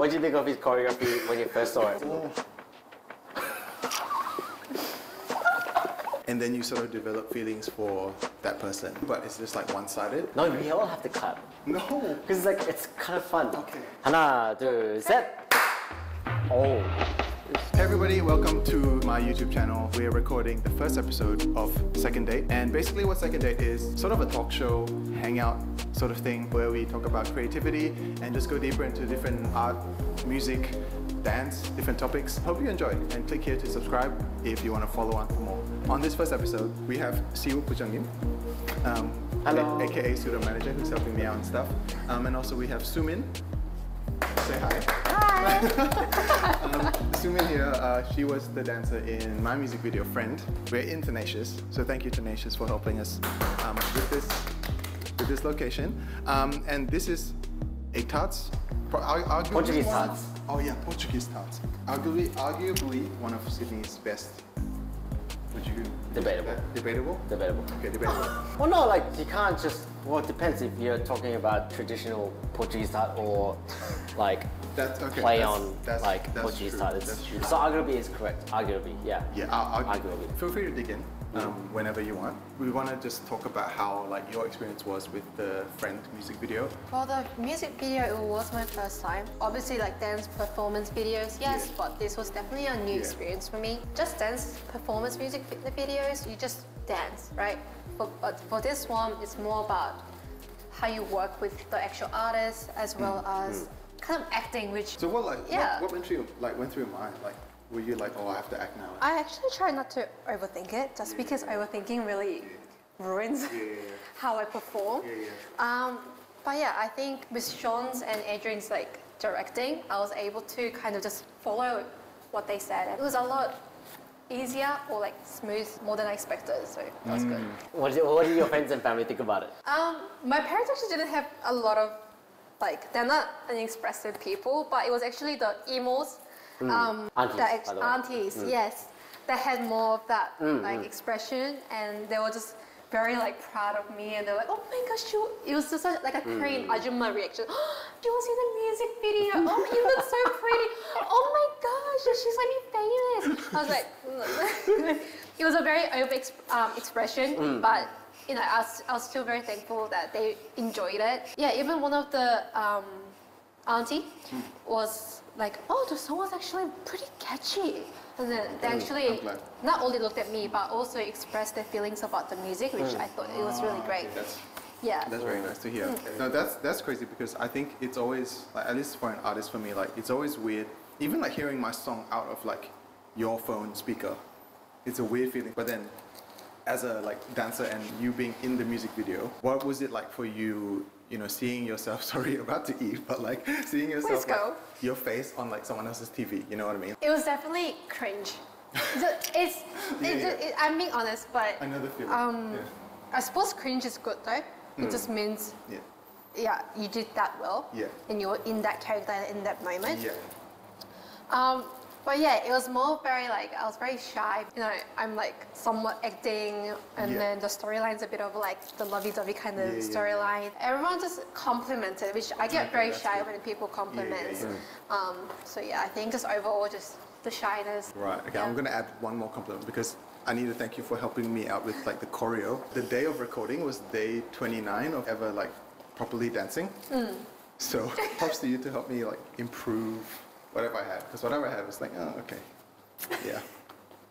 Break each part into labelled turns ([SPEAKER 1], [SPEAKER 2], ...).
[SPEAKER 1] What did you think of his choreography when you first saw it?
[SPEAKER 2] And then you sort of develop feelings for that person, but it's just like one-sided.
[SPEAKER 1] No, we all have to clap.
[SPEAKER 2] No.
[SPEAKER 1] Because it's like, it's kind of fun.
[SPEAKER 2] Okay.
[SPEAKER 1] 하나, 둘, 셋! Oh.
[SPEAKER 2] Hey everybody, welcome to my YouTube channel. We're recording the first episode of Second Date. And basically what Second Date is, sort of a talk show, hangout sort of thing, where we talk about creativity and just go deeper into different art, music, dance, different topics. Hope you enjoy, and click here to subscribe if you want to follow on for more. On this first episode, we have Siwoo Puchangim,
[SPEAKER 1] Hello.
[SPEAKER 2] aka Studio Manager, who's helping me out and stuff. And also we have Soomin. Say hi.
[SPEAKER 3] Hi.
[SPEAKER 2] Soomin here, she was the dancer in my music video, Friend. We're in Tenacious, so thank you Tenacious for helping us with this location. And this is a tarts.
[SPEAKER 1] Portuguese tarts.
[SPEAKER 2] Oh yeah, Portuguese tarts. Arguably one of Sydney's best. Would you?
[SPEAKER 1] Debatable.
[SPEAKER 2] Debatable?
[SPEAKER 1] Debatable.
[SPEAKER 2] Okay, debatable.
[SPEAKER 1] Well, no, like you can't just. Well, it depends if you're talking about traditional Portuguese tart or like play on Portuguese tart. So arguably is correct. Arguably, yeah.
[SPEAKER 2] Yeah, arguably. Feel free to dig in whenever you want. We want to just talk about how like your experience was with the Friend music video.
[SPEAKER 3] For the music video, it was my first time. Obviously, like dance performance videos, yes, but this was definitely a new experience for me. Just dance performance music videos, you just dance, right? But for this one, it's more about how you work with the actual artist as well as kind of acting, which.
[SPEAKER 2] So what went through your mind? Like, were you like, oh, I have to act now?
[SPEAKER 3] I actually try not to overthink it, just because overthinking really ruins how I perform. But yeah, I think with Sean's and Adrian's like directing, I was able to kind of just follow what they said. It was a lot easier or like smooth, more than I expected, so that was good.
[SPEAKER 1] What did your friends and family think about it?
[SPEAKER 3] My parents actually didn't have a lot of, like, they're not an expressive people, but it was actually the emos, aunties, yes, that had more of that like expression, and they were just very like proud of me, and they're like, oh my gosh, it was just like a Korean ajumma reaction. She was in the music video. Oh, you look so pretty. Oh my gosh, she's like famous. I was like, it was a very open expression, but you know, I was still very thankful that they enjoyed it. Yeah, even one of the auntie was like, oh, the song was actually pretty catchy. And then they actually not only looked at me, but also expressed their feelings about the music, which I thought it was really great. That's
[SPEAKER 2] very nice to hear. No, that's crazy, because I think it's always, like, at least for an artist, for me, like, it's always weird. Even like hearing my song out of like your phone speaker, it's a weird feeling. But then, as a like dancer and you being in the music video, what was it like for you? You know, seeing yourself, sorry, about to eat, but like seeing yourself, like, your face on like someone else's TV, you know what I mean?
[SPEAKER 3] It was definitely cringe. I'm being honest, but
[SPEAKER 2] I know the feeling.
[SPEAKER 3] I suppose cringe is good though. It just means, you did that well, and you're in that character in that moment. But yeah, it was more very like, I was very shy. You know, I'm like somewhat acting, and then the storyline's a bit of like the lovey-dovey kind of storyline. Everyone just complimented, which I get very shy when people compliment. So yeah, I think just overall, just the shyness.
[SPEAKER 2] Right, okay, I'm gonna add one more compliment, because I need to thank you for helping me out with like the choreo. The day of recording was day 29 of ever like properly dancing. So props to you to help me like improve whatever I had, because whatever I had was like, oh, okay. Yeah,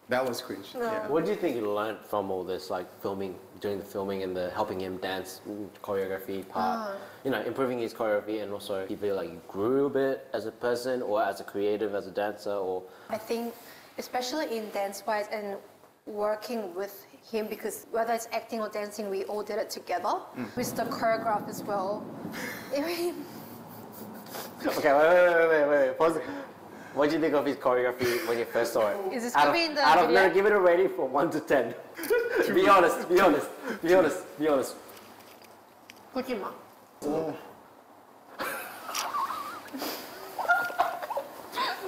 [SPEAKER 2] that was cringe.
[SPEAKER 1] What do you think you learned from all this, like doing the filming and the helping him dance choreography part? You know, improving his choreography, and also you feel like you grew a bit as a person or as a creative, as a dancer, or? I
[SPEAKER 3] think, especially in dance-wise and working with him, because whether it's acting or dancing, we all did it together with the choreograph as well.
[SPEAKER 1] Okay, wait. Pause. What did you think of his choreography when you first saw it?
[SPEAKER 3] Is this going to be in the
[SPEAKER 1] video? No, give it a rating from 1 to 10. Be honest.
[SPEAKER 3] Kojima.
[SPEAKER 2] Oh.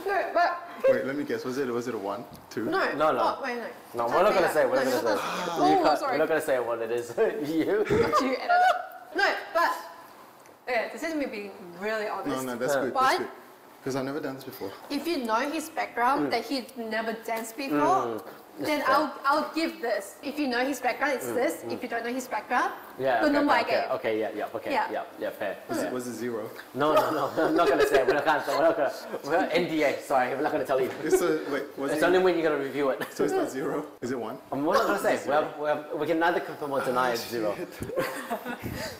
[SPEAKER 3] No, but...
[SPEAKER 2] Wait, let me guess. Was it a 1, 2?
[SPEAKER 1] No.
[SPEAKER 3] Oh, wait, no.
[SPEAKER 1] No, we're not going to say. We're not going to say.
[SPEAKER 3] Oh, sorry.
[SPEAKER 1] We're not going to say what it is. You
[SPEAKER 3] edit it. No, but... Okay, this is me being really honest.
[SPEAKER 2] No, that's good.
[SPEAKER 3] But
[SPEAKER 2] Because I've never done this before.
[SPEAKER 3] If you know his background, that he never danced before, then I'll give this. If you know his background, it's this. If you don't know his background,
[SPEAKER 1] Yeah.
[SPEAKER 3] okay,
[SPEAKER 1] Okay. Yeah. Fair.
[SPEAKER 2] Was it 0?
[SPEAKER 1] No. I'm not gonna say it. We're not NDA. Sorry, we're not gonna tell you.
[SPEAKER 2] So, wait,
[SPEAKER 1] It's only when you're gonna review it.
[SPEAKER 2] So it's not 0? Is it 1?
[SPEAKER 1] We're not gonna say. We can neither confirm or deny it's 0.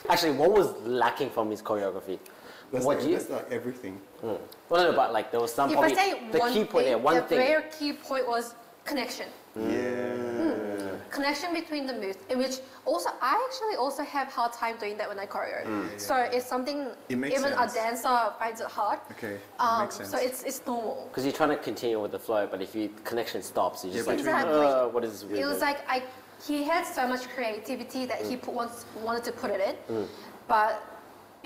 [SPEAKER 1] Actually, what was lacking from his choreography?
[SPEAKER 2] That's
[SPEAKER 1] What
[SPEAKER 2] like,
[SPEAKER 1] do you?
[SPEAKER 2] that's like everything.
[SPEAKER 1] Well, no, but like there was some
[SPEAKER 3] If
[SPEAKER 1] probably
[SPEAKER 3] I say
[SPEAKER 1] the
[SPEAKER 3] one
[SPEAKER 1] key point.
[SPEAKER 3] thing,
[SPEAKER 1] Yeah, one
[SPEAKER 3] the
[SPEAKER 1] thing.
[SPEAKER 3] very key point was connection.
[SPEAKER 2] Yeah.
[SPEAKER 3] Connection between the moves, in which also I actually also have hard time doing that when I choreo. So it's something
[SPEAKER 2] It makes
[SPEAKER 3] even
[SPEAKER 2] sense.
[SPEAKER 3] a dancer finds it hard.
[SPEAKER 2] Okay. Makes sense.
[SPEAKER 3] So it's normal.
[SPEAKER 1] Because you're trying to continue with the flow, but if your connection stops, you're just
[SPEAKER 2] Yeah,
[SPEAKER 1] like,
[SPEAKER 3] Exactly.
[SPEAKER 1] what is this really?
[SPEAKER 3] It was like he had so much creativity that he wanted to put it in, but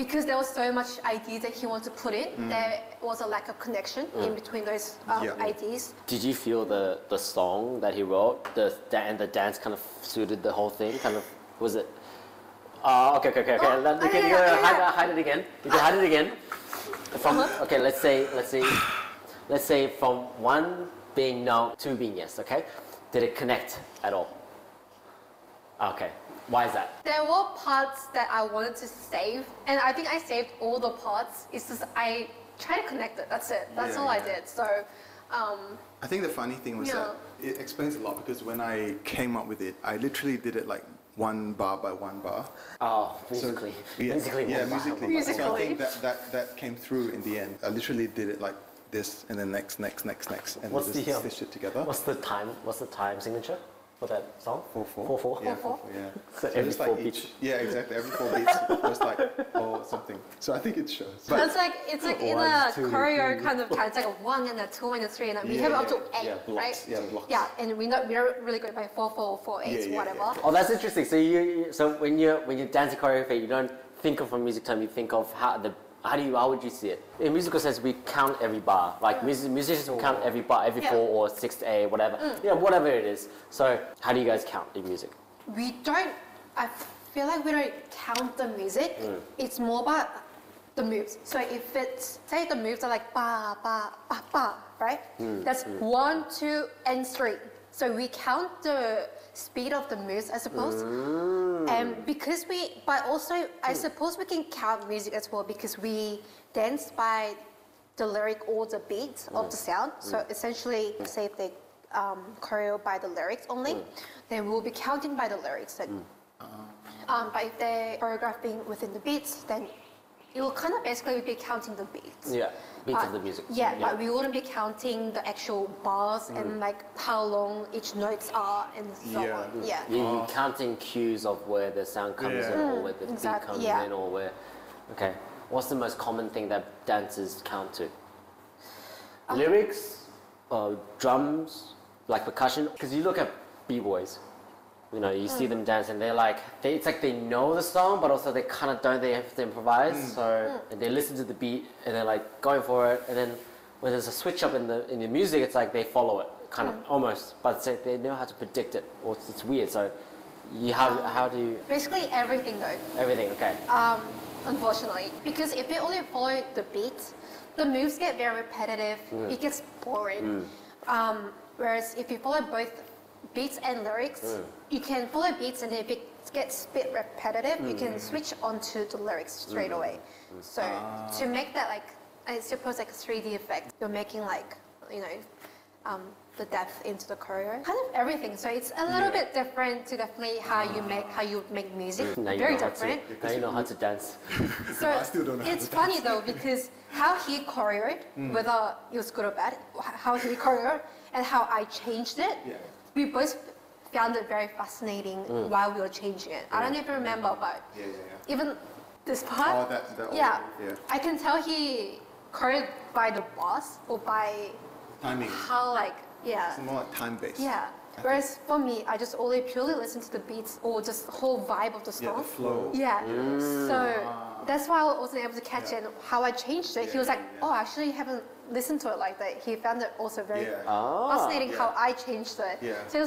[SPEAKER 3] because there was so much ideas that he wanted to put in, there was a lack of connection in between those ideas.
[SPEAKER 1] Did you feel the song that he wrote, and the dance kind of suited the whole thing? Kind of was it? Okay. You can hide it again. You can hide it again. From okay, let's say from 1 being no, 2 being yes. Okay, did it connect at all? Okay. Why is that?
[SPEAKER 3] There were parts that I wanted to save, and I think I saved all the parts. It's just I tried to connect it. That's it. That's all I did. So,
[SPEAKER 2] I think the funny thing was that it explains a lot because when I came up with it, I literally did it like 1 bar by 1 bar.
[SPEAKER 1] Oh, musically.
[SPEAKER 2] Musically.
[SPEAKER 3] Musically.
[SPEAKER 2] So I think that came through in the end. I literally did it like this, and then next, and
[SPEAKER 1] What's
[SPEAKER 2] then
[SPEAKER 1] the
[SPEAKER 2] just stitched it together.
[SPEAKER 1] What's the time signature for that song?
[SPEAKER 2] 4/4.
[SPEAKER 1] 4/4.
[SPEAKER 2] Yeah,
[SPEAKER 3] 4/4.
[SPEAKER 2] 4/4, yeah.
[SPEAKER 1] So every
[SPEAKER 2] just
[SPEAKER 1] 4
[SPEAKER 2] like
[SPEAKER 1] beats.
[SPEAKER 2] each, yeah, exactly. Every 4 beats was like something. So I think it shows. But
[SPEAKER 3] it's like in a choreo kind of it's like a 1 and a 2 and a 3, and we have up to 8,
[SPEAKER 2] blocks,
[SPEAKER 3] right?
[SPEAKER 2] Yeah, blocks.
[SPEAKER 3] Yeah, and we're really good by 4/4, 4/8, whatever.
[SPEAKER 1] Oh, that's interesting. So when you're dancing choreography, you don't think of a music term. You think of how would you see it? In musical sense, we count every bar. Like musicians will count every bar, every 4 or 6 A, whatever. Whatever it is. So how do you guys count in music?
[SPEAKER 3] We don't. I feel like we don't count the music. It's more about the moves. So if it's say the moves are like ba ba ba ba, right? That's 1, 2, and 3. So we count the speed of the moves, I suppose. And because but also I suppose we can count music as well because we dance by the lyric or the beat of the sound. So essentially, say if they choreo by the lyrics only, then we'll be counting by the lyrics. And, but if they're choreographing within the beats, then it will kind of basically be counting the beats.
[SPEAKER 1] Yeah, beats of the music.
[SPEAKER 3] Yeah, but we wouldn't be counting the actual bars and like how long each notes are and so on. Yeah.
[SPEAKER 1] You're counting cues of where the sound comes in or where the beat comes in or where... Okay. What's the most common thing that dancers count to? Lyrics, drums, like percussion? Because you look at b-boys, you see them dance and it's like they know the song, but also they kind of don't, they have to improvise. So they listen to the beat and they're like going for it. And then when there's a switch up in the music, it's like they follow it, kind of almost, but they know how to predict it. Or it's weird. So how do you...
[SPEAKER 3] Basically everything though.
[SPEAKER 1] Everything, okay.
[SPEAKER 3] Unfortunately, because if you only follow the beats, the moves get very repetitive. It gets boring. Whereas if you follow both beats and lyrics, you can follow beats, and if it gets a bit repetitive, you can switch onto the lyrics straight away. So to make that I suppose like a 3D effect, you're making the depth into the choreo, kind of everything. So it's a little bit different to definitely how you make music. Very different.
[SPEAKER 1] Now you know how to dance.
[SPEAKER 3] So
[SPEAKER 2] I still don't know how
[SPEAKER 3] it's
[SPEAKER 2] to
[SPEAKER 3] funny though because how he choreoed, whether it was good or bad, how he choreoed and how I changed it, we both found it very fascinating while we were changing it. I don't even remember, but even this part, I can tell he choreoed by the boss or by
[SPEAKER 2] timing.
[SPEAKER 3] how
[SPEAKER 2] It's more like time-based.
[SPEAKER 3] Yeah. Whereas for me, I just only purely listen to the beats or just the whole vibe of the song.
[SPEAKER 2] Yeah, the flow.
[SPEAKER 3] Yeah. So that's why I wasn't able to catch it. How I changed it, he was like, "Oh, I actually haven't listened to it like that." He found it also very fascinating how I changed it.
[SPEAKER 2] Yeah.
[SPEAKER 3] So it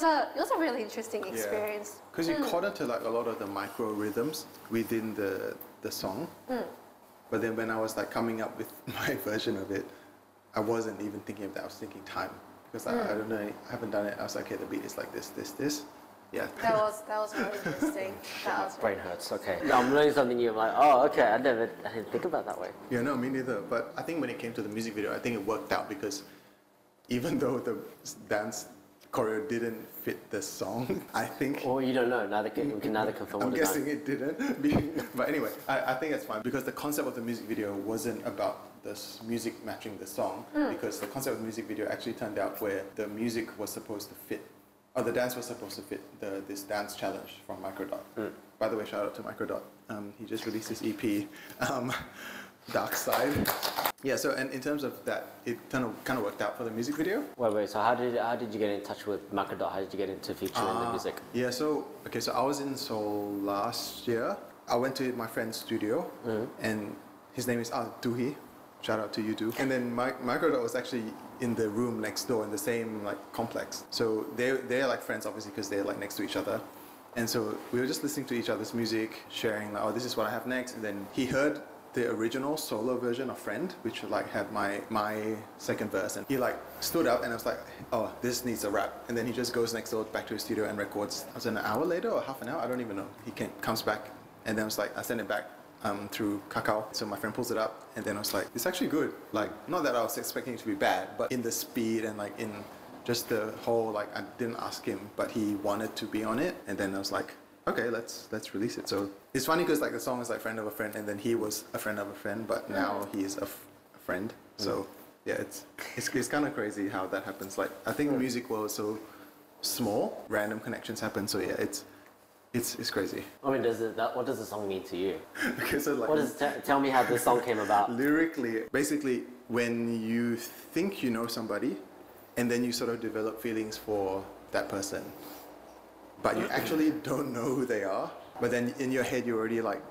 [SPEAKER 3] was a really interesting experience.
[SPEAKER 2] Because you caught onto like a lot of the micro rhythms within the song. But then when I was like coming up with my version of it, I wasn't even thinking of that. I was thinking time because I don't know. I haven't done it. I was like, okay, the beat is like this. Yeah.
[SPEAKER 3] That was really interesting. That was
[SPEAKER 1] Brain hurts. Okay. I'm learning something new. I'm like, oh, okay. I didn't think about it that way.
[SPEAKER 2] Yeah, no, me neither. But I think when it came to the music video, I think it worked out because even though the dance choreo didn't fit the song, I think.
[SPEAKER 1] Or you don't know. We can neither confirm.
[SPEAKER 2] I'm guessing it didn't. But anyway, I think it's fine because the concept of the music video wasn't about this music matching the song, because the concept of the music video actually turned out where the music was supposed to fit, or the dance was supposed to fit this dance challenge from Microdot. By the way, shout out to Microdot. He just released his EP, Dark Side. Yeah, so and in terms of that, it kind of worked out for the music video.
[SPEAKER 1] Wait. So how did you get in touch with Microdot? How did you get into featuring in the music?
[SPEAKER 2] Yeah, so I was in Seoul last year. I went to my friend's studio, and his name is Duhi. Shout out to you too. And then Microdot was actually in the room next door in the same like complex. So they're like friends obviously because they're like next to each other. And so we were just listening to each other's music, sharing like, oh, this is what I have next. And then he heard the original solo version of Friend, which like had my second verse, and he like stood up and I was like, oh, this needs a rap. And then he just goes next door back to his studio and records. Was it an hour later or half an hour? I don't even know. He comes back, and then I was like, I sent it back through Kakao. So my friend pulls it up, and then I was like, it's actually good. Like, not that I was expecting it to be bad, but in the speed and like in just the whole, like, I didn't ask him, but he wanted to be on it, and then I was like, okay, let's release it. So it's funny because like the song is like friend of a friend, and then he was a friend of a friend, but now he is a friend. So yeah, it's kind of crazy how that happens. Like I think the music world is so small, random connections happen. So yeah, it's crazy.
[SPEAKER 1] I mean, what does the song mean to you?
[SPEAKER 2] Okay, so like
[SPEAKER 1] Tell me how this song came about.
[SPEAKER 2] Lyrically, basically, when you think you know somebody, and then you sort of develop feelings for that person, but you actually don't know who they are. But then in your head, you already like,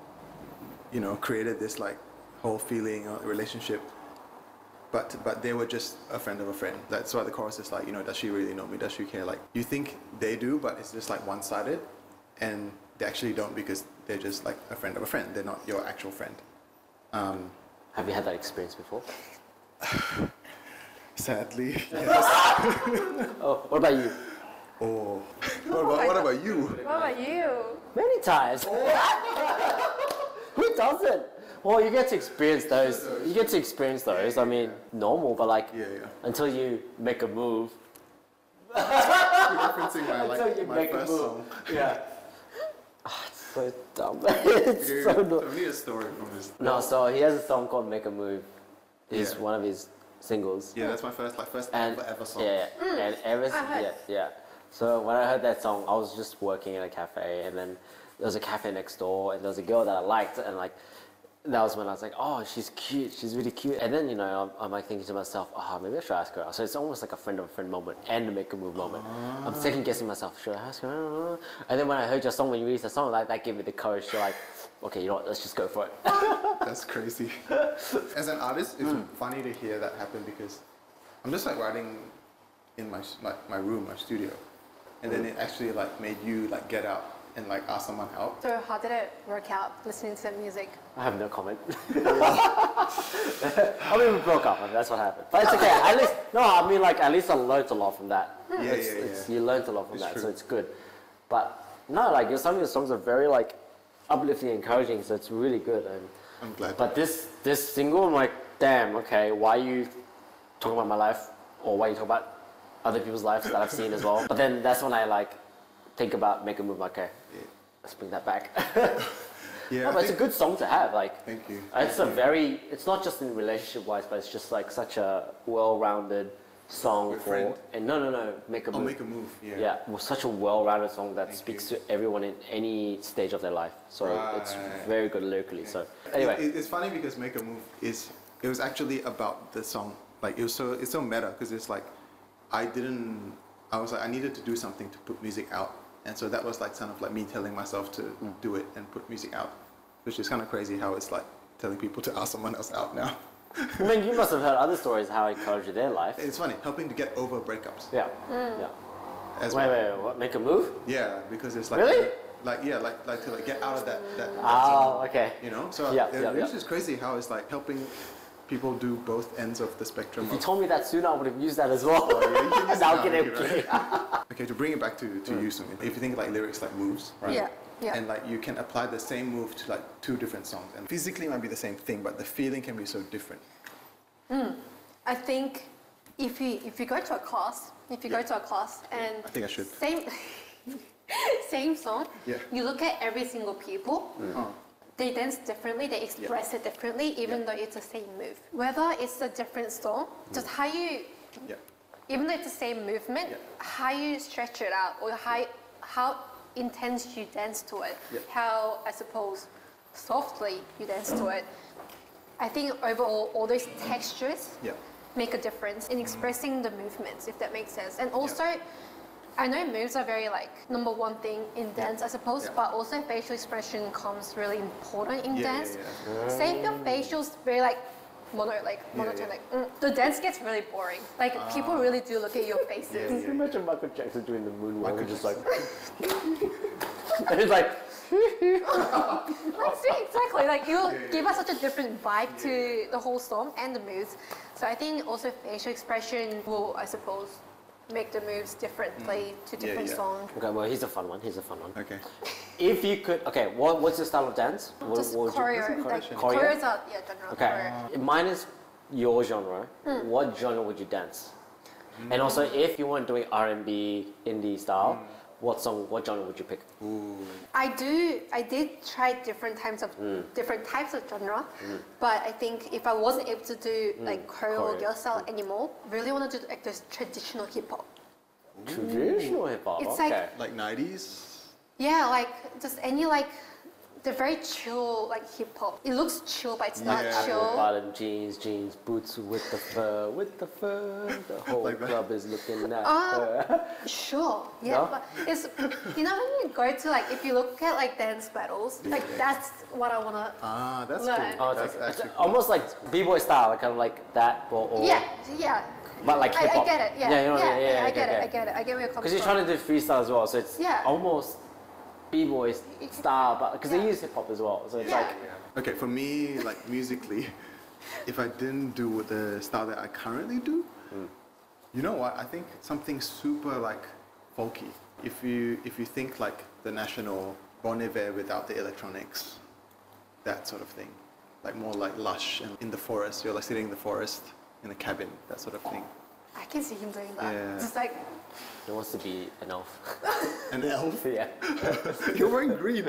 [SPEAKER 2] you know, created this like whole feeling or relationship. But they were just a friend of a friend. That's why the chorus is like, you know, does she really know me? Does she care? Like you think they do, but it's just like one-sided, and they actually don't because they're just like a friend of a friend. They're not your actual friend.
[SPEAKER 1] Have you had that experience before?
[SPEAKER 2] Sadly, yes.
[SPEAKER 1] Oh, what about you?
[SPEAKER 2] Oh, what about you?
[SPEAKER 3] What about you?
[SPEAKER 1] Many times. Who doesn't? Well, you get to experience those. You get to experience those. I mean, normal, but like until you make a move.
[SPEAKER 2] You're referencing my first song.
[SPEAKER 1] Yeah. Oh, it's so dumb. It's so
[SPEAKER 2] Tell me a story from this.
[SPEAKER 1] No, so he has a song called "Make a Move." It's one of his singles.
[SPEAKER 2] Yeah, that's my first ever song.
[SPEAKER 1] Yeah, and yeah. So when I heard that song, I was just working in a cafe, and then there was a cafe next door, and there was a girl that I liked, and like that was when I was like, oh, she's cute, she's really cute. And then, you know, I'm like thinking to myself, oh, maybe I should ask her out. So it's almost like a friend of a friend moment and a make a move moment. I'm second guessing myself, should I ask her? I don't know. And then when I heard your song, when you released the song, like, that gave me the courage to like, okay, you know what, let's just go for it.
[SPEAKER 2] That's crazy. As an artist, it's funny to hear that happen because I'm just like writing in my room, my studio. And then it actually like made you like get out and like ask someone out.
[SPEAKER 3] So how did it work out listening to the music?
[SPEAKER 1] I have no comment. I mean, we broke up, and that's what happened. But it's okay. At least, no, I mean, like, at least I learned a lot from that.
[SPEAKER 2] Yeah.
[SPEAKER 1] You learned a lot from that,
[SPEAKER 2] true.
[SPEAKER 1] so it's good. But no, like, some of your songs are very like uplifting, and encouraging, so it's really good. And
[SPEAKER 2] I'm glad.
[SPEAKER 1] But this single, I'm like, damn, okay, why are you talking about my life, or why are you talking about other people's lives that I've seen as well? But then that's when I like think about Make a Move. Okay, let's bring that back.
[SPEAKER 2] Yeah,
[SPEAKER 1] no, but it's a good song to have. Like,
[SPEAKER 2] thank you.
[SPEAKER 1] It's not just in relationship wise, but it's just like such a well-rounded song
[SPEAKER 2] With
[SPEAKER 1] for.
[SPEAKER 2] Friend?
[SPEAKER 1] And no, Make a Move.
[SPEAKER 2] I'll make a move. Yeah.
[SPEAKER 1] Yeah, well, such a well-rounded song that
[SPEAKER 2] Thank
[SPEAKER 1] speaks
[SPEAKER 2] you.
[SPEAKER 1] to everyone in any stage of their life. So it's
[SPEAKER 2] Right.
[SPEAKER 1] very good lyrically. So anyway,
[SPEAKER 2] It's funny because Make a Move it was actually about the song. Like it's so meta because it's like I was like I needed to do something to put music out. And so that was like kind of like me telling myself to do it and put music out, which is kind of crazy how it's like telling people to ask someone else out now.
[SPEAKER 1] I mean, you must have heard other stories how it encouraged their life.
[SPEAKER 2] It's funny, helping to get over breakups.
[SPEAKER 1] Yeah, yeah.
[SPEAKER 2] As
[SPEAKER 1] Wait,
[SPEAKER 2] well.
[SPEAKER 1] what? Make a move?
[SPEAKER 2] Yeah, because it's like
[SPEAKER 1] Really?
[SPEAKER 2] like to like get out of that
[SPEAKER 1] Oh,
[SPEAKER 2] zone,
[SPEAKER 1] okay.
[SPEAKER 2] you know. So
[SPEAKER 1] Yeah,
[SPEAKER 2] it's just crazy how it's like helping people do both ends of the spectrum.
[SPEAKER 1] If you told me that sooner, I would have used that as well.
[SPEAKER 2] Oh, yeah, you can use it
[SPEAKER 1] Now
[SPEAKER 2] now,
[SPEAKER 1] get it.
[SPEAKER 2] okay, right? Okay, to bring it back to you, Soomin. If you think like lyrics like moves, right?
[SPEAKER 3] Yeah. Yeah.
[SPEAKER 2] And like you can apply the same move to like two different songs, and physically it might be the same thing, but the feeling can be so different.
[SPEAKER 3] I think if you go to a class, and
[SPEAKER 2] I think I should.
[SPEAKER 3] same song,
[SPEAKER 2] Yeah.
[SPEAKER 3] you look at every single people. They dance differently, they express it differently, even though it's the same move. Whether it's a different song, just how you, even though it's the same movement, how you stretch it out, or how intense you dance to it, how, I suppose, softly you dance to it. I think overall, all those textures make a difference in expressing the movements, if that makes sense. And also, I know moves are very like number one thing in dance, I suppose, but also facial expression comes really important in dance. Say if your facial's very like monotone, the dance gets really boring. Like people really do look at your faces.
[SPEAKER 1] Can you imagine Michael Jackson doing the moonwalk and just like, and it's like,
[SPEAKER 3] exactly. Like you give us such a different vibe to the whole song and the moves. So I think also facial expression will, I suppose, make the moves differently to different songs.
[SPEAKER 1] okay, well, here's a fun one.
[SPEAKER 2] Okay.
[SPEAKER 1] If you could, okay, what's your style of dance?
[SPEAKER 3] Just
[SPEAKER 1] what
[SPEAKER 3] choreo. Like,
[SPEAKER 1] choreo?
[SPEAKER 3] choreo's a genre.
[SPEAKER 1] Okay,
[SPEAKER 3] Choreo.
[SPEAKER 1] minus your genre, what genre would you dance? And also, if you weren't doing R&B, indie style, what genre would you pick?
[SPEAKER 3] I did try different types of genre, but I think if I wasn't able to do like choreo girl style anymore, really want to do like this traditional hip hop.
[SPEAKER 1] Traditional hip hop.
[SPEAKER 3] It's
[SPEAKER 1] okay.
[SPEAKER 2] Like 90s?
[SPEAKER 3] Yeah, like just any like the very chill like hip hop. It looks chill, but it's not chill.
[SPEAKER 1] Bottom jeans, boots with the fur. The whole
[SPEAKER 2] Like that?
[SPEAKER 1] club is looking at her.
[SPEAKER 3] Sure, yeah,
[SPEAKER 1] No?
[SPEAKER 3] but it's when you go to like if you look at like dance battles, like that's what I wanna.
[SPEAKER 2] That's
[SPEAKER 3] learn.
[SPEAKER 2] cool.
[SPEAKER 1] Oh,
[SPEAKER 2] That's
[SPEAKER 1] it's
[SPEAKER 2] actually
[SPEAKER 1] almost like b-boy style, kind of like that, or
[SPEAKER 3] Yeah.
[SPEAKER 1] but like hip hop.
[SPEAKER 3] I get it. Yeah,
[SPEAKER 1] you know what I mean?
[SPEAKER 3] I get it. I get where you're coming from.
[SPEAKER 1] Because you're trying to do freestyle as well, so it's almost b-boy style, but because they use hip hop as well, so it's like.
[SPEAKER 2] Okay, for me, like musically, if I didn't do the style that I currently do, you know what? I think something super like folky. If you think like the National, Bon Iver without the electronics, that sort of thing, like more like lush and in the forest. You're like sitting in the forest in a cabin, that sort of thing.
[SPEAKER 3] I can see him doing that.
[SPEAKER 2] Yeah.
[SPEAKER 3] Just like.
[SPEAKER 1] He wants to be an elf.
[SPEAKER 2] An elf?
[SPEAKER 1] Yeah.
[SPEAKER 2] You're wearing green.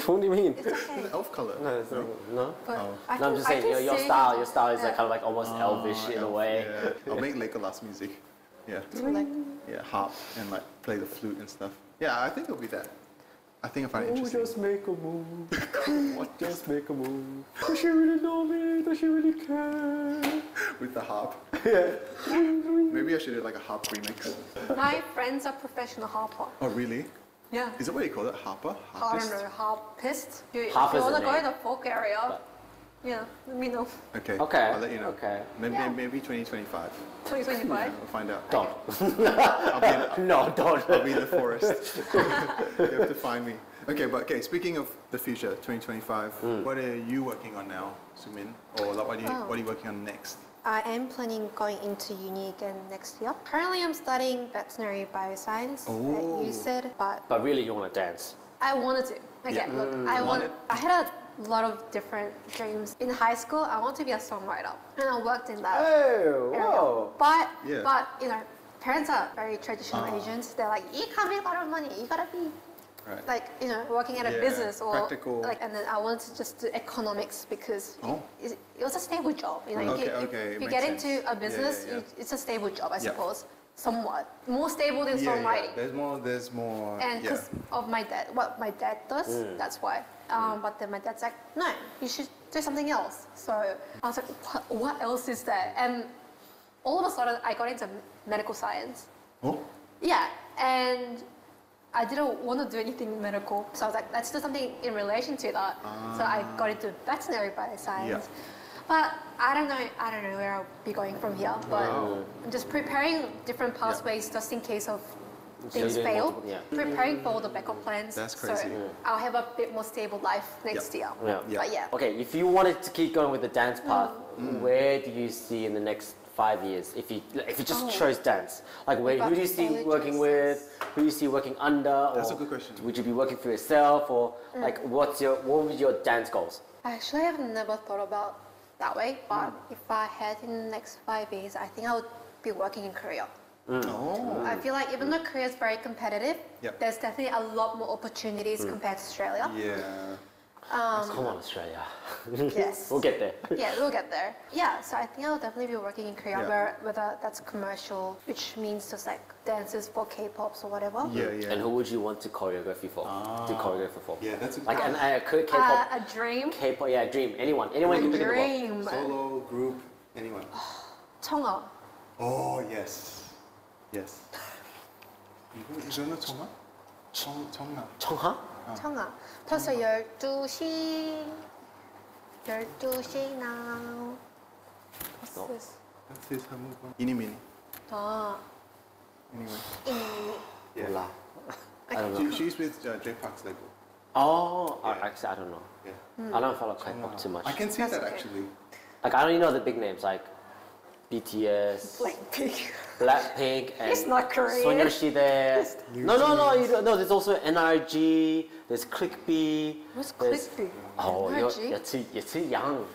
[SPEAKER 1] What do you mean?
[SPEAKER 3] It's okay.
[SPEAKER 2] An elf color.
[SPEAKER 1] No, it's no.
[SPEAKER 3] But
[SPEAKER 2] Oh.
[SPEAKER 3] I
[SPEAKER 1] No, I'm
[SPEAKER 3] can-
[SPEAKER 1] just
[SPEAKER 3] I
[SPEAKER 1] saying
[SPEAKER 3] can
[SPEAKER 1] your
[SPEAKER 3] see
[SPEAKER 1] style
[SPEAKER 3] him-
[SPEAKER 1] is like kind of like almost elvish in a way.
[SPEAKER 2] Yeah. I'll make Legolas music. Yeah.
[SPEAKER 3] Like,
[SPEAKER 2] Yeah, harp and like play the flute and stuff. Yeah, I think it'll be that. I think I find it interesting.
[SPEAKER 1] just make a move. Just make a move. Does she really know me? Does she really care?
[SPEAKER 2] With the harp.
[SPEAKER 1] Yeah.
[SPEAKER 2] Maybe I should do like a harp remix.
[SPEAKER 3] my friends are professional harper.
[SPEAKER 2] Oh, really?
[SPEAKER 3] Yeah.
[SPEAKER 2] Is that what you call it? Harper?
[SPEAKER 3] I
[SPEAKER 2] Harpist?
[SPEAKER 3] don't know, harpist. If
[SPEAKER 1] Harp
[SPEAKER 3] you
[SPEAKER 1] is
[SPEAKER 3] want
[SPEAKER 1] a
[SPEAKER 3] to go
[SPEAKER 1] name.
[SPEAKER 3] in the folk area,
[SPEAKER 1] But-
[SPEAKER 3] yeah, let me know.
[SPEAKER 2] Okay.
[SPEAKER 1] Okay.
[SPEAKER 2] I'll let you know.
[SPEAKER 1] Okay.
[SPEAKER 2] Maybe,
[SPEAKER 3] Yeah.
[SPEAKER 2] maybe 2025.
[SPEAKER 3] 2025.
[SPEAKER 2] We'll find out.
[SPEAKER 1] Don't.
[SPEAKER 2] I'll
[SPEAKER 1] No, don't.
[SPEAKER 2] be in the forest. You have to find me. Okay, but okay, speaking of the future, 2025, what are you working on now, Soomin? Or like, what are you working on next?
[SPEAKER 3] I am planning going into uni again next year. Currently, I'm studying veterinary bioscience at UCED, but
[SPEAKER 1] But really, you want to dance.
[SPEAKER 3] I wanted to. Okay,
[SPEAKER 2] Yeah.
[SPEAKER 3] look, I had a lot of different dreams. In high school, I wanted to be a songwriter, and I worked in that
[SPEAKER 1] Oh,
[SPEAKER 3] area.
[SPEAKER 1] whoa.
[SPEAKER 3] But
[SPEAKER 2] Yeah.
[SPEAKER 3] you know, parents are very traditional Asians. They're like, you can't make a lot of money. You gotta be
[SPEAKER 2] Right.
[SPEAKER 3] like working at a
[SPEAKER 2] Yeah,
[SPEAKER 3] business or
[SPEAKER 2] practical.
[SPEAKER 3] like. And then I wanted to just do economics because it was a stable job. You know,
[SPEAKER 2] Okay,
[SPEAKER 3] if
[SPEAKER 2] okay,
[SPEAKER 3] you
[SPEAKER 2] makes
[SPEAKER 3] get
[SPEAKER 2] sense.
[SPEAKER 3] into a business,
[SPEAKER 2] Yeah.
[SPEAKER 3] It's a stable job, I
[SPEAKER 2] Yeah.
[SPEAKER 3] suppose. Somewhat more stable than songwriting.
[SPEAKER 2] There's more.
[SPEAKER 3] And because of my dad, what my dad does, that's why. But then my dad's like, no, you should do something else. So I was like, what else is there? And all of a sudden, I got into medical science.
[SPEAKER 2] Oh.
[SPEAKER 3] Yeah, and I didn't want to do anything medical, so I was like, let's do something in relation to that. So I got into veterinary bioscience.
[SPEAKER 2] Yeah.
[SPEAKER 3] But I don't know where I'll be going from here. But I'm just preparing different pathways just in case of things
[SPEAKER 1] doing
[SPEAKER 3] fail,
[SPEAKER 1] multiple- yeah.
[SPEAKER 3] preparing for the backup plans.
[SPEAKER 2] That's crazy.
[SPEAKER 3] So I'll have a bit more stable life next year.
[SPEAKER 1] Yeah.
[SPEAKER 2] Yeah.
[SPEAKER 3] But yeah.
[SPEAKER 1] Okay, if you wanted to keep going with the dance path, where do you see in the next 5 years? If you just chose dance, like who do you see
[SPEAKER 3] Solid
[SPEAKER 1] working
[SPEAKER 3] choices.
[SPEAKER 1] with? Who do you see working under?
[SPEAKER 2] That's
[SPEAKER 1] or
[SPEAKER 2] a good question.
[SPEAKER 1] Would you be working for yourself, or like what would be your dance goals?
[SPEAKER 3] Actually, I've never thought about that way. But if I had in the next 5 years, I think I would be working in Korea.
[SPEAKER 2] Oh.
[SPEAKER 3] I feel like even though Korea is very competitive,
[SPEAKER 2] Yep.
[SPEAKER 3] there's definitely a lot more opportunities compared to Australia.
[SPEAKER 2] Yeah.
[SPEAKER 1] Come on, Australia.
[SPEAKER 3] Yes.
[SPEAKER 1] We'll get there.
[SPEAKER 3] Yeah, we'll get there. Yeah, so I think I'll definitely be working in Korea,
[SPEAKER 2] Yeah.
[SPEAKER 3] whether that's commercial, which means just like dances for K-pops or whatever.
[SPEAKER 2] Yeah, yeah.
[SPEAKER 1] And who would you want to choreography for? To choreography for?
[SPEAKER 2] Yeah, that's a
[SPEAKER 1] Like K-pop.
[SPEAKER 3] A dream.
[SPEAKER 1] K-pop, yeah, dream. Anyone you can think about.
[SPEAKER 3] Dream.
[SPEAKER 2] solo, group, anyone.
[SPEAKER 3] 청아.
[SPEAKER 2] Oh, yes. Yes. 이거는 정말? 정말.
[SPEAKER 1] 청하?
[SPEAKER 3] 청아. 벌써 12시. 12시 now. What's
[SPEAKER 1] No.
[SPEAKER 3] this?
[SPEAKER 2] That's his 한국어. 이니미니.
[SPEAKER 3] 아,
[SPEAKER 2] Anyway.
[SPEAKER 3] 이미.
[SPEAKER 1] 몰라. I don't know.
[SPEAKER 2] She's with J Park's label.
[SPEAKER 1] Oh,
[SPEAKER 2] Yeah.
[SPEAKER 1] actually, I don't know.
[SPEAKER 2] Yeah.
[SPEAKER 1] I don't follow K-pop too much.
[SPEAKER 2] I can see
[SPEAKER 3] That's
[SPEAKER 2] that
[SPEAKER 3] okay.
[SPEAKER 2] actually.
[SPEAKER 1] Like I only know the big names like BTS,
[SPEAKER 3] Blackpink.
[SPEAKER 1] Blackpink, and
[SPEAKER 3] It's not Korean.
[SPEAKER 1] Sonyeonshide. No, you don't know. There's also NRG. There's ClickB.
[SPEAKER 3] What's
[SPEAKER 1] there's-
[SPEAKER 3] ClickB?
[SPEAKER 1] Oh,
[SPEAKER 3] NRG?
[SPEAKER 1] you're too young.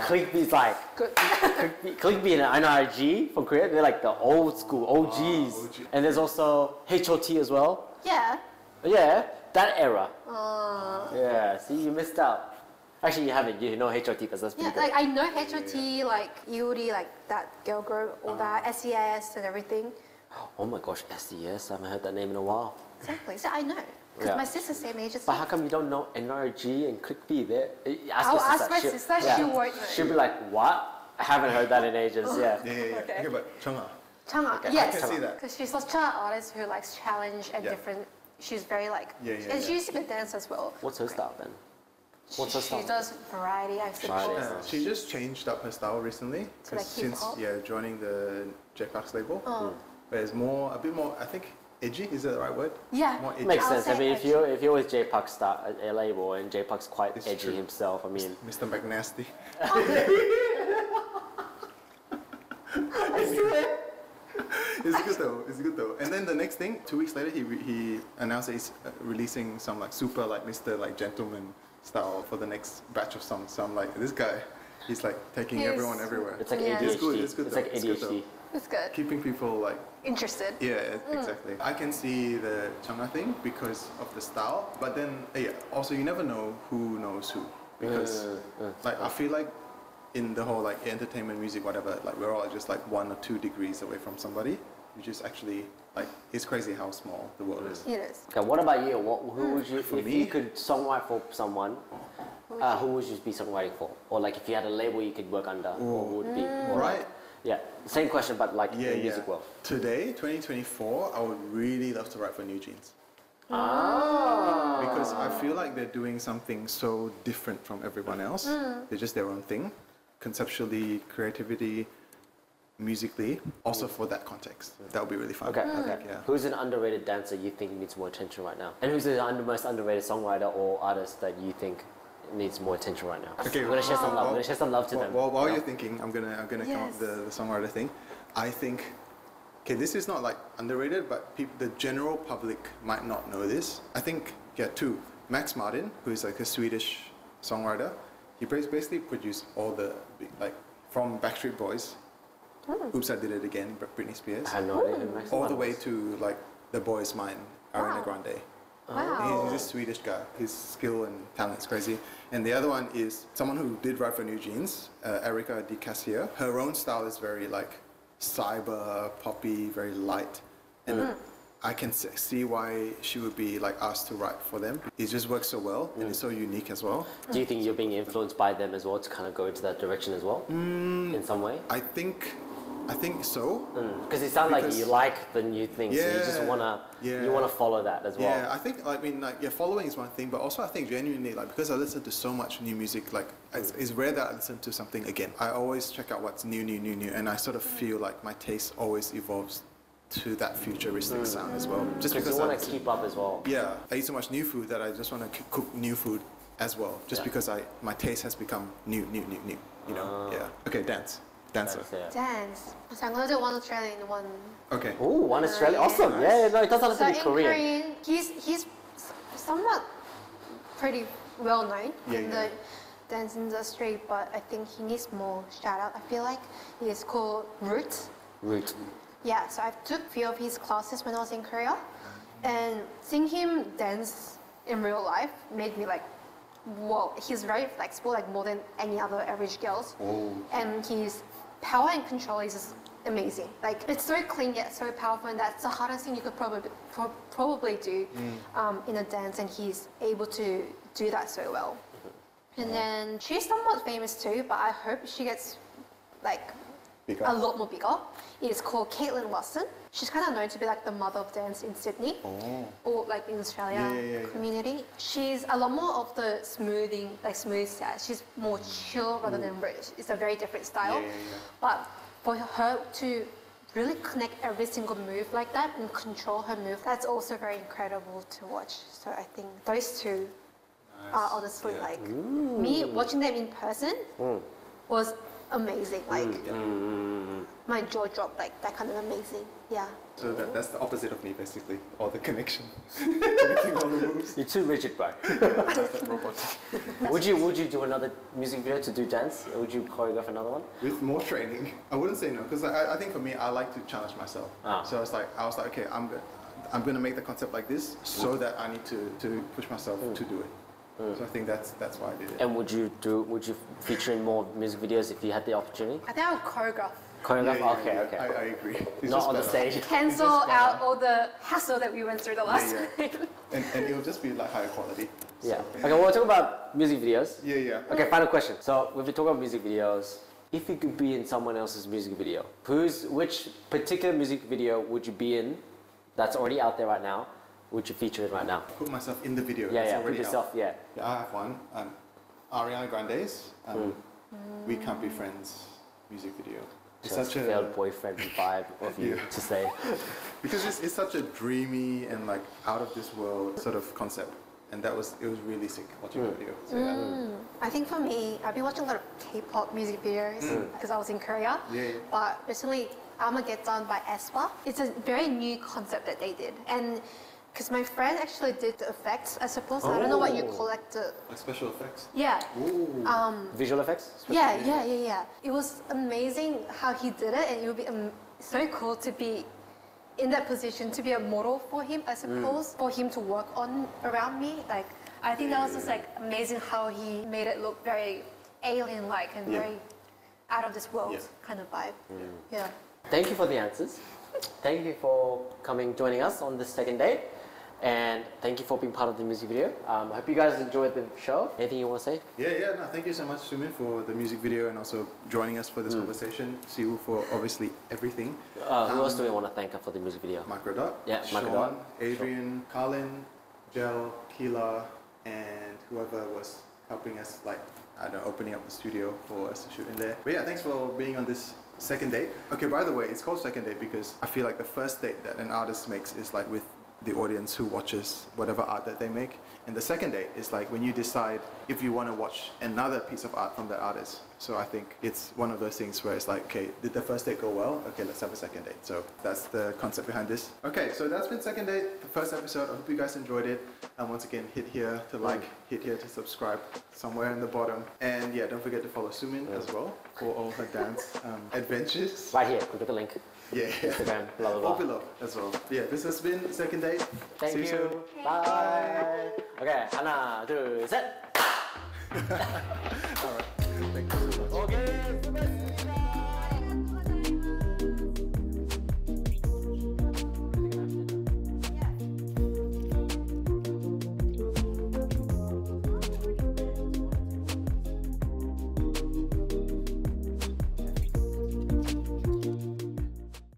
[SPEAKER 1] ClickB is like
[SPEAKER 3] Good.
[SPEAKER 1] ClickB and NRG from Korea. They're like the old school OGs.
[SPEAKER 2] OG.
[SPEAKER 1] And there's also HOT as well.
[SPEAKER 3] Yeah.
[SPEAKER 1] Yeah, that era.
[SPEAKER 3] Uh,
[SPEAKER 1] Yeah, see, you missed out. Actually, you haven't. You know HOT because that's pretty
[SPEAKER 3] yeah,
[SPEAKER 1] good.
[SPEAKER 3] like I know HOT, like Yuri, like that girl group, all that, SES and everything.
[SPEAKER 1] Oh my gosh, SES. I haven't heard that name in a while.
[SPEAKER 3] Exactly. So I know. Because
[SPEAKER 1] Yeah.
[SPEAKER 3] my sister's same age as
[SPEAKER 1] But
[SPEAKER 3] me.
[SPEAKER 1] how come you don't know NRG and ClickB?
[SPEAKER 3] I'll ask my sister, she won't know.
[SPEAKER 1] She'll be like, what? I haven't heard that in ages, yeah.
[SPEAKER 2] Yeah.
[SPEAKER 3] Okay.
[SPEAKER 2] Okay, but Chungha.
[SPEAKER 3] Chang'a,
[SPEAKER 1] Okay,
[SPEAKER 3] yes.
[SPEAKER 2] I can see that.
[SPEAKER 3] Because she's such an artist who likes challenge and
[SPEAKER 2] Yeah.
[SPEAKER 3] different. She's very like,
[SPEAKER 2] Yeah,
[SPEAKER 3] and she used to dance as well.
[SPEAKER 1] What's her style then? What's her
[SPEAKER 3] She
[SPEAKER 1] style?
[SPEAKER 3] does variety, I think.
[SPEAKER 1] Variety.
[SPEAKER 2] Yeah, she just changed up her style recently.
[SPEAKER 3] To like
[SPEAKER 2] 'cause since
[SPEAKER 3] hip-hop?
[SPEAKER 2] joining the J Park's label.
[SPEAKER 3] Oh.
[SPEAKER 2] Where it's a bit more, I think, edgy, is that the right word?
[SPEAKER 3] Yeah.
[SPEAKER 2] More edgy.
[SPEAKER 1] Makes
[SPEAKER 3] I'll
[SPEAKER 1] sense. I
[SPEAKER 3] say
[SPEAKER 1] mean,
[SPEAKER 3] edgy.
[SPEAKER 1] if you're with J Park star a label and J Park's quite
[SPEAKER 2] It's
[SPEAKER 1] edgy
[SPEAKER 2] true.
[SPEAKER 1] himself, I mean,
[SPEAKER 2] Mr. McNasty. It's good though. It's good though. And then the next thing, 2 weeks later, he announced that he's releasing some like super like Mr. like gentleman style for the next batch of songs. So I'm like, this guy, he's like taking
[SPEAKER 3] He's-
[SPEAKER 2] everyone everywhere.
[SPEAKER 1] it's like
[SPEAKER 3] Yeah.
[SPEAKER 1] ADHD.
[SPEAKER 2] It's good, it's good though,
[SPEAKER 1] like
[SPEAKER 2] it's good
[SPEAKER 1] ADHD.
[SPEAKER 3] It's good.
[SPEAKER 2] Keeping people like
[SPEAKER 3] Interested.
[SPEAKER 2] yeah, exactly. I can see the Chang'a thing because of the style, but then yeah, also you never know who knows who because like I feel like in the whole like entertainment, music, whatever, like we're all just like 1 or 2 degrees away from somebody, which is actually like it's crazy how small the world is.
[SPEAKER 3] It is.
[SPEAKER 1] Okay, what about you? Who would you,
[SPEAKER 2] For
[SPEAKER 1] if
[SPEAKER 2] me?
[SPEAKER 1] you could songwrite for someone, who would you be songwriting for? Or like if you had a label you could work under, what would it be? Or
[SPEAKER 2] Right.
[SPEAKER 1] like- yeah, same question, but like
[SPEAKER 2] Yeah,
[SPEAKER 1] in the music
[SPEAKER 2] yeah.
[SPEAKER 1] world.
[SPEAKER 2] Today, 2024, I would really love to write for New Jeans.
[SPEAKER 1] Ah.
[SPEAKER 2] Because I feel like they're doing something so different from everyone else. They're just their own thing, conceptually, creativity, musically. Also for that context, that would be really fun.
[SPEAKER 1] Okay,
[SPEAKER 2] I
[SPEAKER 1] okay.
[SPEAKER 2] think, yeah.
[SPEAKER 1] Who's an underrated dancer you think needs more attention right now? And who's the most underrated songwriter or artist that you think needs more attention right now?
[SPEAKER 2] Okay,
[SPEAKER 1] we're gonna share some love. We're gonna share some love to them.
[SPEAKER 2] While
[SPEAKER 1] you know?
[SPEAKER 2] you're thinking, I'm gonna come
[SPEAKER 3] Yes.
[SPEAKER 2] up with the songwriter thing. I think, okay, this is not like underrated, but the general public might not know this. I think, yeah, 2. Max Martin, who is like a Swedish songwriter, he basically produced all the like from Backstreet Boys, Oops, I Did It Again, Britney Spears,
[SPEAKER 1] I had no idea who Max
[SPEAKER 2] all the
[SPEAKER 1] Martin
[SPEAKER 2] way
[SPEAKER 1] was.
[SPEAKER 2] to like The Boy's Mine, Ariana
[SPEAKER 3] Wow.
[SPEAKER 2] Grande.
[SPEAKER 3] Wow.
[SPEAKER 2] He's a Swedish guy. His skill and talent is crazy. And the other one is someone who did write for New Jeans, Erica Di Cassia. Her own style is very like cyber, poppy, very light. And I can see why she would be like asked to write for them. It just works so well and it's so unique as well.
[SPEAKER 1] Do you think you're being influenced by them as well to kind of go into that direction as well? In some way?
[SPEAKER 2] I think so.
[SPEAKER 1] Because it sounds like
[SPEAKER 2] Because-
[SPEAKER 1] you like the new things, so you just
[SPEAKER 2] Yeah,
[SPEAKER 1] wanna
[SPEAKER 2] yeah.
[SPEAKER 1] you wanna follow that as well.
[SPEAKER 2] Yeah, I think following is one thing, but also I think genuinely like because I listen to so much new music, like it's rare that I listen to something again. I always check out what's new, and I sort of feel like my taste always evolves to that futuristic sound as well. Just
[SPEAKER 1] Because
[SPEAKER 2] because
[SPEAKER 1] you
[SPEAKER 2] I
[SPEAKER 1] want to keep up as well.
[SPEAKER 2] yeah, I eat so much new food that I just want to cook new food as well. Just because my taste has become new. You know? Yeah. Okay, dancer.
[SPEAKER 1] Yeah.
[SPEAKER 3] Dance. So I'm gonna do one Australian, one.
[SPEAKER 2] Okay.
[SPEAKER 1] Oh, one Australia. Awesome.
[SPEAKER 2] Nice.
[SPEAKER 1] Yeah, no, it doesn't have
[SPEAKER 3] So
[SPEAKER 1] to be
[SPEAKER 3] in
[SPEAKER 1] Korean.
[SPEAKER 3] Korean, he's somewhat pretty well known in the dance industry, but I think he needs more shout out. I feel like he's called Root.
[SPEAKER 1] Root.
[SPEAKER 3] Yeah, so I took a few of his classes when I was in Korea, and seeing him dance in real life made me like, whoa, he's very flexible, like more than any other average girls.
[SPEAKER 2] Oh.
[SPEAKER 3] And his power and control is just amazing. Like it's so clean yet so powerful, and that's the hardest thing you could probably do in a dance, and he's able to do that so well. And then she's somewhat famous too, but I hope she gets like
[SPEAKER 2] Bigger.
[SPEAKER 3] a lot more bigger. It's called Caitlin Watson. She's kind of known to be like the mother of dance in Sydney, or like in Australia community. She's a lot more of the smoothing, like smooth style. She's more chill rather than rich. It's a very different style. But for her to really connect every single move like that and control her move, that's also very incredible to watch. So I think those two are honestly like me watching them in person was amazing. Like my jaw dropped, like that kind of amazing. Yeah.
[SPEAKER 2] So that's the opposite of me basically, all the connection, connecting all the moves.
[SPEAKER 1] You're too rigid, bro.
[SPEAKER 2] Robotic.
[SPEAKER 1] Would you do another music video to do dance? Or would you choreograph another one?
[SPEAKER 2] With more training, I wouldn't say no, because I think for me, I like to challenge myself. So I was like, okay, I'm gonna make the concept like this, so that I need to push myself to do it. So I think that's why I did it.
[SPEAKER 1] And would you feature in more music videos if you had the opportunity?
[SPEAKER 3] I think I would choreograph.
[SPEAKER 1] Choreograph?
[SPEAKER 2] Yeah,
[SPEAKER 1] Okay.
[SPEAKER 2] I agree. It's
[SPEAKER 1] Not
[SPEAKER 2] just
[SPEAKER 1] on the
[SPEAKER 2] better.
[SPEAKER 1] stage.
[SPEAKER 3] Cancel out all the hassle that we went through the last
[SPEAKER 2] Yeah,
[SPEAKER 3] time.
[SPEAKER 2] And it'll just be like higher quality.
[SPEAKER 1] Yeah. Okay, we'll talk about music videos.
[SPEAKER 2] Yeah.
[SPEAKER 1] Okay, final question. So, if we talk about music videos, if you could be in someone else's music video, which particular music video would you be in that's already out there right now? Would you feature it right now?
[SPEAKER 2] Put myself in the video.
[SPEAKER 1] Yeah,
[SPEAKER 2] It's
[SPEAKER 1] yeah. Put
[SPEAKER 2] already
[SPEAKER 1] yourself.
[SPEAKER 2] out.
[SPEAKER 1] Yeah.
[SPEAKER 2] Yeah, I have one. Ariana Grande's "We Can't Be Friends" music video. It's
[SPEAKER 1] Just
[SPEAKER 2] such a
[SPEAKER 1] failed boyfriend vibe of you to say.
[SPEAKER 2] because it's such a dreamy and like out of this world sort of concept, and it was really sick watching the video. So,
[SPEAKER 3] I think for me, I've been watching a lot of K-pop music videos because I was in Korea.
[SPEAKER 2] Yeah.
[SPEAKER 3] But recently, I'ma Get Done by aespa. It's a very new concept that they did, and because my friend actually did the effects, I suppose. I don't know what you call like the.
[SPEAKER 2] like special effects.
[SPEAKER 3] Yeah.
[SPEAKER 2] Ooh.
[SPEAKER 1] Visual effects?
[SPEAKER 3] Yeah. It was amazing how he did it, and it would be so cool to be in that position, to be a model for him, I suppose, for him to work on around me. Like, I think that was just like amazing how he made it look very alien-like and very out of this world kind of vibe. Yeah.
[SPEAKER 1] Thank you for the answers. Thank you for joining us on this second date. And thank you for being part of the music video. I hope you guys enjoyed the show. Anything you want to say?
[SPEAKER 2] Yeah. No, thank you so much, Soomin, for the music video and also joining us for this conversation. Siwoo for obviously everything.
[SPEAKER 1] Who else do we want to thank for the music video?
[SPEAKER 2] Microdot.
[SPEAKER 1] Yeah,
[SPEAKER 2] Sean,
[SPEAKER 1] Microdot.
[SPEAKER 2] Adrian, Carlin, Jel, Keela, and whoever was helping us, like, I don't know, opening up the studio for us to shoot in there. But yeah, thanks for being on this second date. Okay, by the way, it's called second date because I feel like the first date that an artist makes is like with the audience who watches whatever art that they make. And the second date is like when you decide if you want to watch another piece of art from that artist. So I think it's one of those things where it's like, okay, did the first date go well? Okay, let's have a second date. So that's the concept behind this. Okay, so that's been second date, the first episode. I hope you guys enjoyed it. And once again, hit here to like, hit here to subscribe, somewhere in the bottom. And yeah, don't forget to follow Soomin as well for all her dance adventures.
[SPEAKER 1] Right here, click the link.
[SPEAKER 2] Yeah.
[SPEAKER 1] Instagram, blah, blah,
[SPEAKER 2] All
[SPEAKER 1] blah.
[SPEAKER 2] below as well. Yeah, this has been second date.
[SPEAKER 1] Thank
[SPEAKER 2] See
[SPEAKER 1] you.
[SPEAKER 2] soon.
[SPEAKER 1] Bye. Okay, 하나, 둘, 셋.
[SPEAKER 2] All right. Thank you so much.
[SPEAKER 1] Okay.